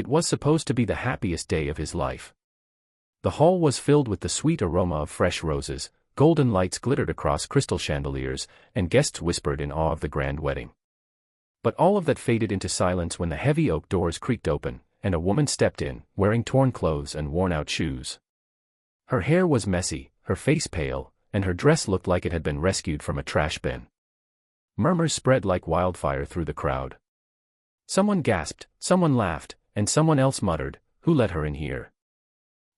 It was supposed to be the happiest day of his life. The hall was filled with the sweet aroma of fresh roses, golden lights glittered across crystal chandeliers, and guests whispered in awe of the grand wedding. But all of that faded into silence when the heavy oak doors creaked open, and a woman stepped in, wearing torn clothes and worn-out shoes. Her hair was messy, her face pale, and her dress looked like it had been rescued from a trash bin. Murmurs spread like wildfire through the crowd. Someone gasped, someone laughed, and someone else muttered, "Who let her in here?"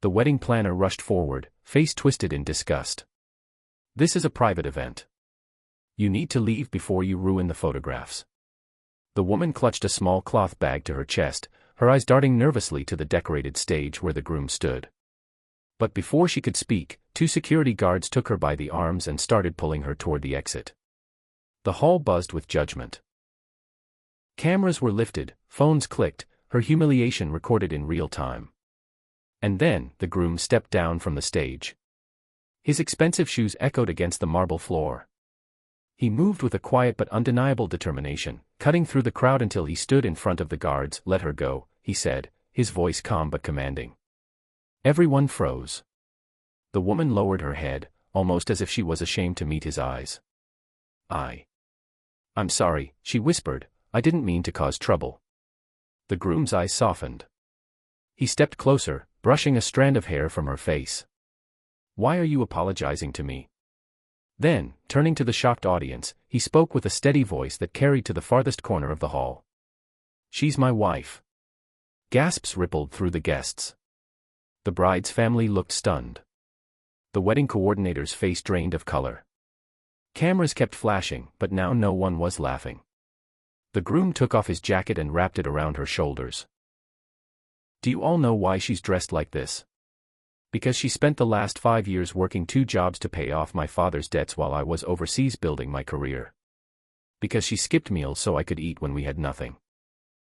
The wedding planner rushed forward, face twisted in disgust. "This is a private event. You need to leave before you ruin the photographs." The woman clutched a small cloth bag to her chest, her eyes darting nervously to the decorated stage where the groom stood. But before she could speak, 2 security guards took her by the arms and started pulling her toward the exit. The hall buzzed with judgment. Cameras were lifted, phones clicked, her humiliation recorded in real time. And then, the groom stepped down from the stage. His expensive shoes echoed against the marble floor. He moved with a quiet but undeniable determination, cutting through the crowd until he stood in front of the guards. "Let her go," he said, his voice calm but commanding. Everyone froze. The woman lowered her head, almost as if she was ashamed to meet his eyes. I'm sorry," she whispered, "I didn't mean to cause trouble." The groom's eyes softened. He stepped closer, brushing a strand of hair from her face. "Why are you apologizing to me?" Then, turning to the shocked audience, he spoke with a steady voice that carried to the farthest corner of the hall. "She's my wife." Gasps rippled through the guests. The bride's family looked stunned. The wedding coordinator's face drained of color. Cameras kept flashing, but now no one was laughing. The groom took off his jacket and wrapped it around her shoulders. "Do you all know why she's dressed like this? Because she spent the last 5 years working 2 jobs to pay off my father's debts while I was overseas building my career. Because she skipped meals so I could eat when we had nothing.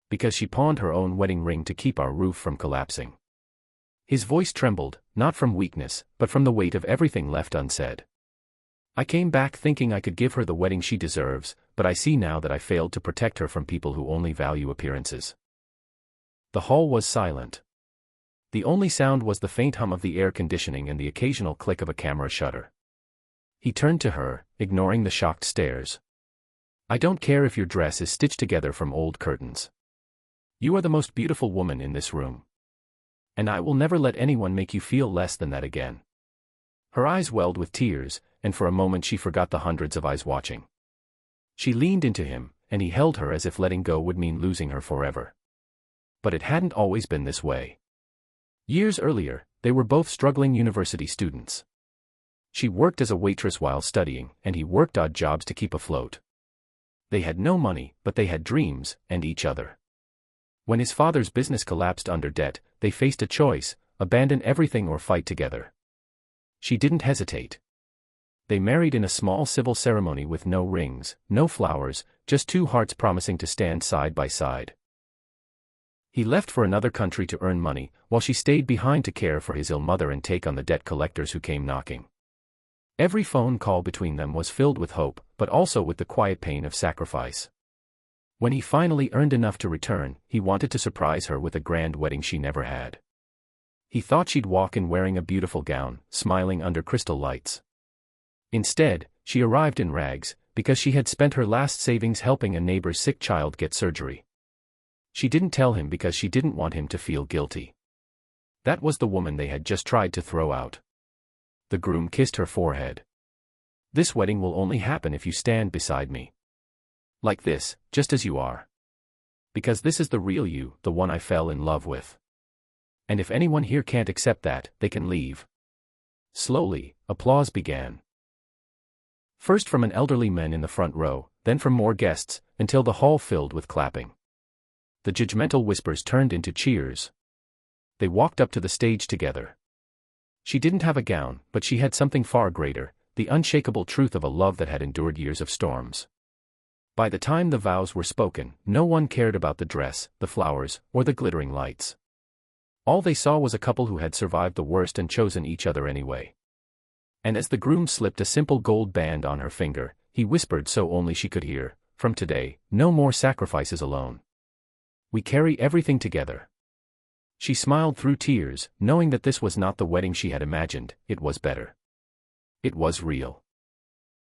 Because she pawned her own wedding ring to keep our roof from collapsing." His voice trembled, not from weakness, but from the weight of everything left unsaid. "I came back thinking I could give her the wedding she deserves, but I see now that I failed to protect her from people who only value appearances." The hall was silent. The only sound was the faint hum of the air conditioning and the occasional click of a camera shutter. He turned to her, ignoring the shocked stares. "I don't care if your dress is stitched together from old curtains. You are the most beautiful woman in this room. And I will never let anyone make you feel less than that again." Her eyes welled with tears, and for a moment she forgot the hundreds of eyes watching. She leaned into him, and he held her as if letting go would mean losing her forever. But it hadn't always been this way. Years earlier, they were both struggling university students. She worked as a waitress while studying, and he worked odd jobs to keep afloat. They had no money, but they had dreams, and each other. When his father's business collapsed under debt, they faced a choice: abandon everything or fight together. She didn't hesitate. They married in a small civil ceremony with no rings, no flowers, just 2 hearts promising to stand side by side. He left for another country to earn money, while she stayed behind to care for his ill mother and take on the debt collectors who came knocking. Every phone call between them was filled with hope, but also with the quiet pain of sacrifice. When he finally earned enough to return, he wanted to surprise her with a grand wedding she never had. He thought she'd walk in wearing a beautiful gown, smiling under crystal lights. Instead, she arrived in rags, because she had spent her last savings helping a neighbor's sick child get surgery. She didn't tell him because she didn't want him to feel guilty. That was the woman they had just tried to throw out. The groom kissed her forehead. "This wedding will only happen if you stand beside me. Like this, just as you are. Because this is the real you, the one I fell in love with. And if anyone here can't accept that, they can leave." Slowly, applause began. First from an elderly man in the front row, then from more guests, until the hall filled with clapping. The judgmental whispers turned into cheers. They walked up to the stage together. She didn't have a gown, but she had something far greater, the unshakable truth of a love that had endured years of storms. By the time the vows were spoken, no one cared about the dress, the flowers, or the glittering lights. All they saw was a couple who had survived the worst and chosen each other anyway. And as the groom slipped a simple gold band on her finger, he whispered so only she could hear, "From today, no more sacrifices alone. We carry everything together." She smiled through tears, knowing that this was not the wedding she had imagined. It was better. It was real.